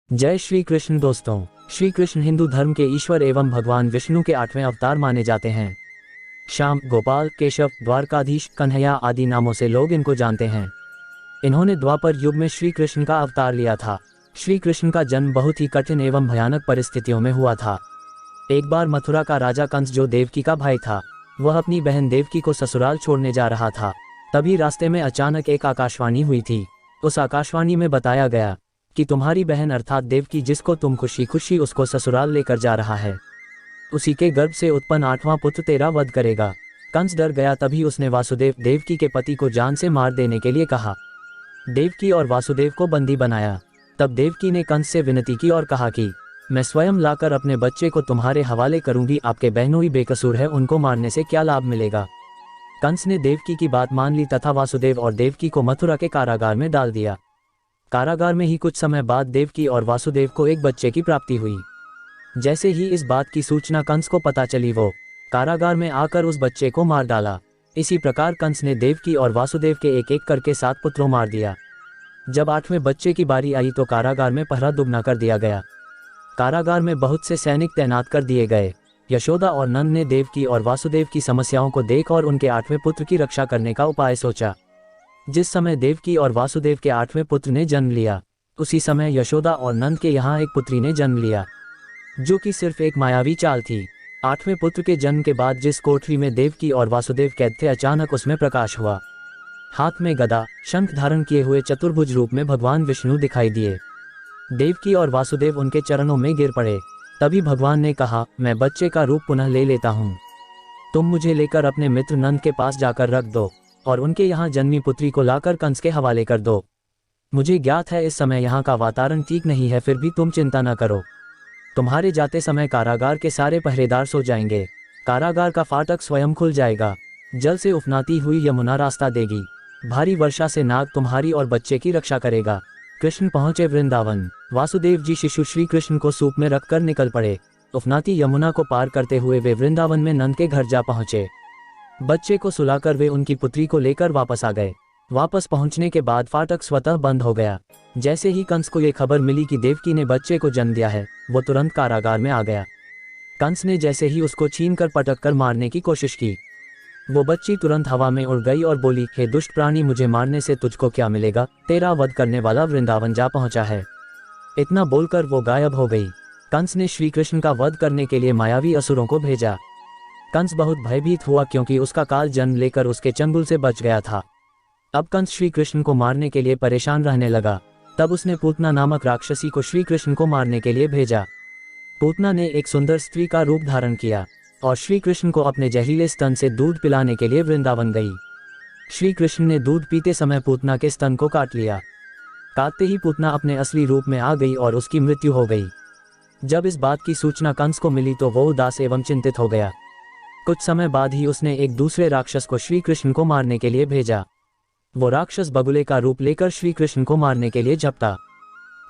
जय श्री कृष्ण दोस्तों। श्री कृष्ण हिंदू धर्म के ईश्वर एवं भगवान विष्णु के 8वें अवतार माने जाते हैं। श्याम, गोपाल, केशव, द्वारकाधीश, कन्हैया आदि नामों से लोग इनको जानते हैं। इन्होंने द्वापर युग में श्री कृष्ण का अवतार लिया था। श्री कृष्ण का जन्म बहुत ही कठिन एवं भयानक परिस्थितियों में हुआ था। एक बार मथुरा का राजा कंस, जो देवकी का भाई था, वह अपनी बहन देवकी को ससुराल छोड़ने जा रहा था। तभी रास्ते में अचानक एक आकाशवाणी हुई थी। उस आकाशवाणी में बताया गया कि तुम्हारी बहन अर्थात देवकी, जिसको तुम खुशी खुशी उसको ससुराल लेकर जा रहा है, उसी के गर्भ से उत्पन्न 8वां पुत्र तेरा वध करेगा। कंस डर गया। तभी उसने वासुदेव, देवकी के पति को जान से मार देने के लिए कहा। देवकी और वासुदेव को बंदी बनाया। तब देवकी ने कंस से विनती की और कहा कि मैं स्वयं लाकर अपने बच्चे को तुम्हारे हवाले करूंगी। आपके बहनों ही बेकसूर है, उनको मारने से क्या लाभ मिलेगा। कंस ने देवकी की बात मान ली तथा वासुदेव और देवकी को मथुरा के कारागार में डाल दिया। कारागार में ही कुछ समय बाद देवकी और वासुदेव को एक बच्चे की प्राप्ति हुई। जैसे ही इस बात की सूचना कंस को पता चली, वो कारागार में आकर उस बच्चे को मार डाला। इसी प्रकार कंस ने देवकी और वासुदेव के एक एक करके 7 पुत्रों मार दिया। जब 8वें बच्चे की बारी आई तो कारागार में पहरा दुगना कर दिया गया। कारागार में बहुत से सैनिक तैनात कर दिए गए। यशोदा और नंद ने देवकी और वासुदेव की समस्याओं को देख और उनके 8वें पुत्र की रक्षा करने का उपाय सोचा। जिस समय देवकी और वासुदेव के 8वें पुत्र ने जन्म लिया, उसी समय यशोदा और नंद के यहाँ एक पुत्री ने जन्म लिया, जो कि सिर्फ एक मायावी चाल थी। 8वें पुत्र के जन्म के बाद जिस कोठरी में देवकी और वासुदेव कैद थे, अचानक उसमें प्रकाश हुआ। हाथ में गदा, शंख धारण किए हुए चतुर्भुज रूप में भगवान विष्णु दिखाई दिए। देवकी और वासुदेव उनके चरणों में गिर पड़े। तभी भगवान ने कहा, मैं बच्चे का रूप पुनः ले लेता हूँ। तुम मुझे लेकर अपने मित्र नंद के पास जाकर रख दो और उनके यहाँ जन्मी पुत्री को लाकर कंस के हवाले कर दो। मुझे ज्ञात है इस समय यहाँ का वातावरण ठीक नहीं है, फिर भी तुम चिंता न करो। तुम्हारे जाते समय कारागार के सारे पहरेदार सो जाएंगे। कारागार का फाटक स्वयं खुल जाएगा। जल से उफनाती हुई यमुना रास्ता देगी। भारी वर्षा से नाग तुम्हारी और बच्चे की रक्षा करेगा। कृष्ण पहुंचे वृंदावन। वासुदेव जी शिशु श्री कृष्ण को सूप में रखकर निकल पड़े। उफनाती यमुना को पार करते हुए वे वृंदावन में नंद के घर जा पहुंचे। बच्चे को सुलाकर वे उनकी पुत्री को लेकर वापस आ गए। वापस पहुंचने के बाद फाटक स्वतः बंद हो गया। जैसे ही कंस को ये खबर मिली कि देवकी ने बच्चे को जन्म दिया है, वो तुरंत कारागार में आ गया। कंस ने जैसे ही उसको छीनकर पटक कर मारने की कोशिश की, वो बच्ची तुरंत हवा में उड़ गई और बोली, हे दुष्ट प्राणी, मुझे मारने से तुझको क्या मिलेगा, तेरा वध करने वाला वृंदावन जा पहुंचा है। इतना बोलकर वो गायब हो गई। कंस ने श्री कृष्ण का वध करने के लिए मायावी असुरों को भेजा। कंस बहुत भयभीत हुआ, क्योंकि उसका काल जन्म लेकर उसके चंगुल से बच गया था। अब कंस श्री कृष्ण को मारने के लिए परेशान रहने लगा। तब उसने पूतना नामक राक्षसी को श्री कृष्ण को मारने के लिए भेजा। पूतना ने एक सुंदर स्त्री का रूप धारण किया और श्री कृष्ण को अपने जहरीले स्तन से दूध पिलाने के लिए वृंदावन गई। श्री कृष्ण ने दूध पीते समय पूतना के स्तन को काट लिया। काटते ही पूतना अपने असली रूप में आ गई और उसकी मृत्यु हो गई। जब इस बात की सूचना कंस को मिली तो वो उदास एवं चिंतित हो गया। कुछ समय बाद ही उसने एक दूसरे राक्षस को श्री कृष्ण को मारने के लिए भेजा। वो राक्षस बगुले का रूप लेकर श्री कृष्ण को मारने के लिए झपटा।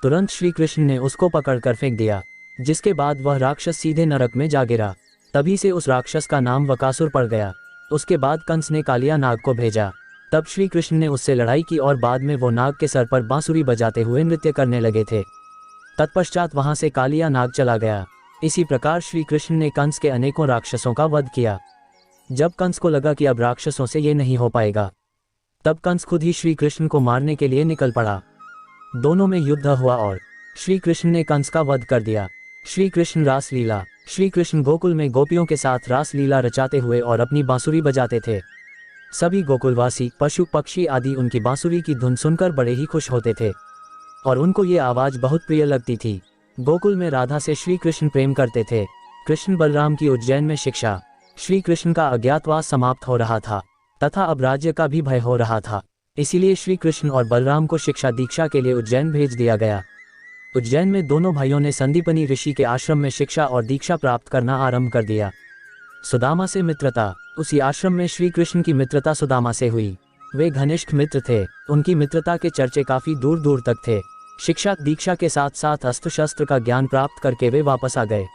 तुरंत श्री कृष्ण ने उसको पकड़कर फेंक दिया, जिसके बाद वह राक्षस सीधे नरक में जा गिरा। तभी से उस राक्षस का नाम बकासुर पड़ गया। उसके बाद कंस ने कालिया नाग को भेजा। तब श्री कृष्ण ने उससे लड़ाई की और बाद में वो नाग के सर पर बांसुरी बजाते हुए नृत्य करने लगे थे। तत्पश्चात वहां से कालिया नाग चला गया। इसी प्रकार श्री कृष्ण ने कंस के अनेकों राक्षसों का वध किया। जब कंस को लगा कि अब राक्षसों से ये नहीं हो पाएगा, तब कंस खुद ही श्री कृष्ण को मारने के लिए निकल पड़ा। दोनों में युद्ध हुआ और श्री कृष्ण ने कंस का वध कर दिया। श्री कृष्ण रासलीला। श्री कृष्ण गोकुल में गोपियों के साथ रासलीला रचाते हुए और अपनी बांसुरी बजाते थे। सभी गोकुलवासी, पशु पक्षी आदि उनकी बांसुरी की धुन सुनकर बड़े ही खुश होते थे और उनको ये आवाज बहुत प्रिय लगती थी। गोकुल में राधा से श्री कृष्ण प्रेम करते थे। कृष्ण बलराम की उज्जैन में शिक्षा। श्री कृष्ण का अज्ञातवास समाप्त हो रहा था तथा अब राज्य का भी भय हो रहा था। इसीलिए श्री कृष्ण और बलराम को शिक्षा दीक्षा के लिए उज्जैन भेज दिया गया। उज्जैन में दोनों भाइयों ने संदीपनी ऋषि के आश्रम में शिक्षा और दीक्षा प्राप्त करना आरंभ कर दिया। सुदामा से मित्रता। उसी आश्रम में श्री कृष्ण की मित्रता सुदामा से हुई। वे घनिष्ठ मित्र थे। उनकी मित्रता के चर्चे काफी दूर दूर तक थे। शिक्षा दीक्षा के साथ साथ अस्त्र शस्त्र का ज्ञान प्राप्त करके वे वापस आ गए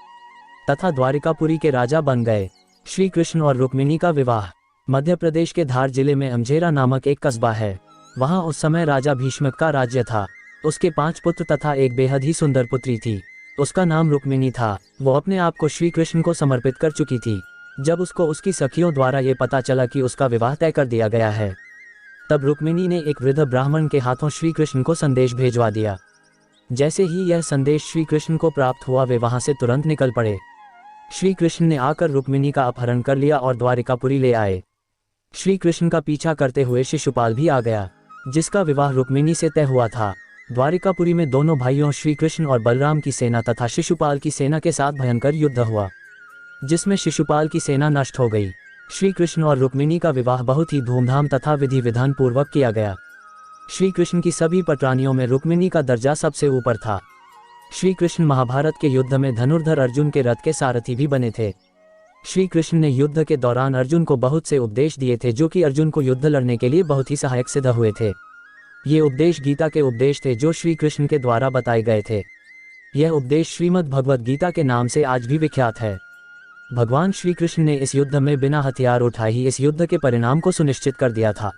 तथा द्वारिकापुरी के राजा बन गए। श्री कृष्ण और रुक्मिणी का विवाह। मध्य प्रदेश के धार जिले में अमझेरा नामक एक कस्बा है। वहां उस समय राजा भीष्मक का राज्य था। उसके 5 पुत्र तथा एक बेहद ही सुंदर पुत्री थी। उसका नाम रुक्मिणी था। वो अपने आप को श्री कृष्ण को समर्पित कर चुकी थी। जब उसको उसकी सखियों द्वारा ये पता चला कि उसका विवाह तय कर दिया गया है, तब रुक्मिणी ने एक वृद्ध ब्राह्मण के हाथों श्री कृष्ण को संदेश भेजवा दिया। जैसे ही यह संदेश श्री कृष्ण को प्राप्त हुआ, वे वहां से तुरंत निकल पड़े। श्री कृष्ण ने आकर रुक्मिणी का अपहरण कर लिया और द्वारिकापुरी ले आए। श्री कृष्ण का पीछा करते हुए शिशुपाल भी आ गया, जिसका विवाह रुक्मिणी से तय हुआ था। द्वारिकापुरी में दोनों भाइयों श्री कृष्ण और बलराम की सेना तथा शिशुपाल की सेना के साथ भयंकर युद्ध हुआ, जिसमें शिशुपाल की सेना नष्ट हो गई। श्री कृष्ण और रुक्मिणी का विवाह बहुत ही धूमधाम तथा विधि विधान पूर्वक किया गया। श्री कृष्ण की सभी पटरानियों में रुक्मिणी का दर्जा सबसे ऊपर था। श्री कृष्ण महाभारत के युद्ध में धनुर्धर अर्जुन के रथ के सारथी भी बने थे। श्री कृष्ण ने युद्ध के दौरान अर्जुन को बहुत से उपदेश दिए थे, जो कि अर्जुन को युद्ध लड़ने के लिए बहुत ही सहायक सिद्ध हुए थे। ये उपदेश गीता के उपदेश थे, जो श्री कृष्ण के द्वारा बताए गए थे। यह उपदेश श्रीमद् भगवद गीता के नाम से आज भी विख्यात है। भगवान श्री कृष्ण ने इस युद्ध में बिना हथियार उठाए ही इस युद्ध के परिणाम को सुनिश्चित कर दिया था।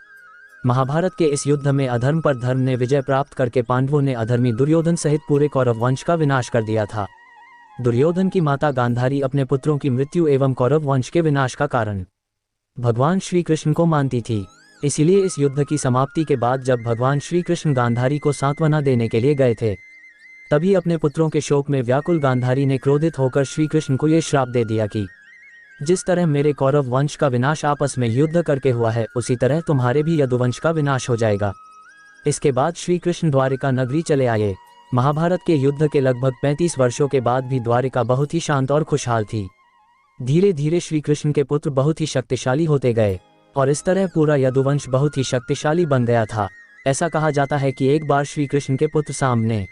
महाभारत के इस युद्ध में अधर्म पर धर्म ने विजय प्राप्त करके पांडवों ने अधर्मी दुर्योधन सहित पूरे कौरव वंश का विनाश कर दिया था। दुर्योधन की माता गांधारी अपने पुत्रों की मृत्यु एवं कौरव वंश के विनाश का कारण भगवान श्री कृष्ण को मानती थी। इसलिए इस युद्ध की समाप्ति के बाद जब भगवान श्री कृष्ण गांधारी को सांत्वना देने के लिए गए थे, तभी अपने पुत्रों के शोक में व्याकुल गांधारी ने क्रोधित होकर श्री कृष्ण को यह श्राप दे दिया कि जिस तरह मेरे कौरव वंश का विनाश आपस में युद्ध करके हुआ है, उसी तरह तुम्हारे भी यदुवंश का विनाश हो जाएगा। इसके बाद श्री कृष्ण द्वारिका नगरी चले आए। महाभारत के युद्ध के लगभग 35 वर्षों के बाद भी द्वारिका बहुत ही शांत और खुशहाल थी। धीरे धीरे श्री कृष्ण के पुत्र बहुत ही शक्तिशाली होते गए और इस तरह पूरा यदुवंश बहुत ही शक्तिशाली बन गया था। ऐसा कहा जाता है कि एक बार श्री कृष्ण के पुत्र साम ने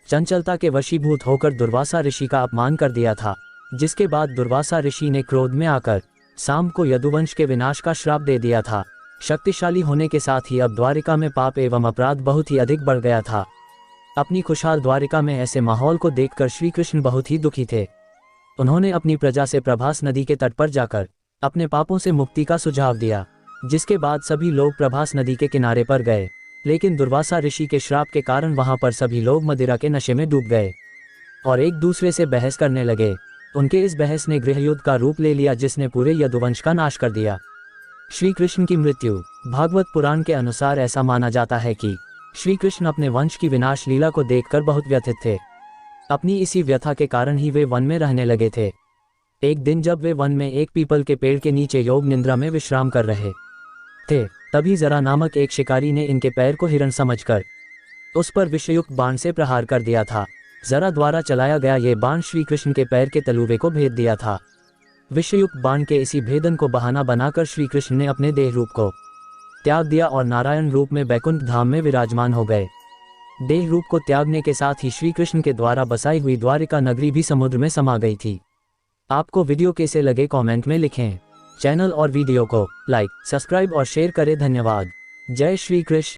चंचलता के वशीभूत होकर दुर्वासा ऋषि का अपमान कर दिया था, जिसके बाद दुर्वासा ऋषि ने क्रोध में आकर साम को यदुवंश के विनाश का श्राप दे दिया था। शक्तिशाली होने के साथ ही अब द्वारिका में पाप एवं अपराध बहुत ही अधिक बढ़ गया था। अपनी खुशहाल द्वारिका में ऐसे माहौल को देखकर श्री कृष्ण बहुत ही दुखी थे। उन्होंने अपनी प्रजा से प्रभास नदी के तट पर जाकर अपने पापों से मुक्ति का सुझाव दिया, जिसके बाद सभी लोग प्रभास नदी के किनारे पर गए। लेकिन दुर्वासा ऋषि के श्राप के कारण वहां पर सभी लोग मदिरा के नशे में डूब गए और एक दूसरे से बहस करने लगे। उनके इस बहस ने गृहयुद्ध का रूप ले लिया, जिसने पूरे यदुवंश का नाश कर दिया। श्री कृष्ण की मृत्यु। भागवत पुराण के अनुसार ऐसा माना जाता है कि श्री कृष्ण अपने वंश की विनाश लीला को देखकर बहुत व्यथित थे। अपनी इसी व्यथा के कारण ही वे वन में रहने लगे थे। एक दिन जब वे वन में एक पीपल के पेड़ के नीचे योग निद्रा में विश्राम कर रहे थे, तभी जरा नामक एक शिकारी ने इनके पैर को हिरण समझकर उस पर विषयुक्त बाण से प्रहार कर दिया था। जरा द्वारा चलाया गया ये बाण श्री कृष्ण के पैर के तलुवे को भेद दिया था। विषयुक्त बाण के इसी भेदन को बहाना बनाकर श्री कृष्ण ने अपने देह रूप को त्याग दिया और नारायण रूप में बैकुंठ धाम में विराजमान हो गए। देह रूप को त्यागने के साथ ही श्री कृष्ण के द्वारा बसाई हुई द्वारिका नगरी भी समुद्र में समा गई थी। आपको वीडियो कैसे लगे कमेंट में लिखें। चैनल और वीडियो को लाइक, सब्सक्राइब और शेयर करें। धन्यवाद। जय श्री कृष्ण।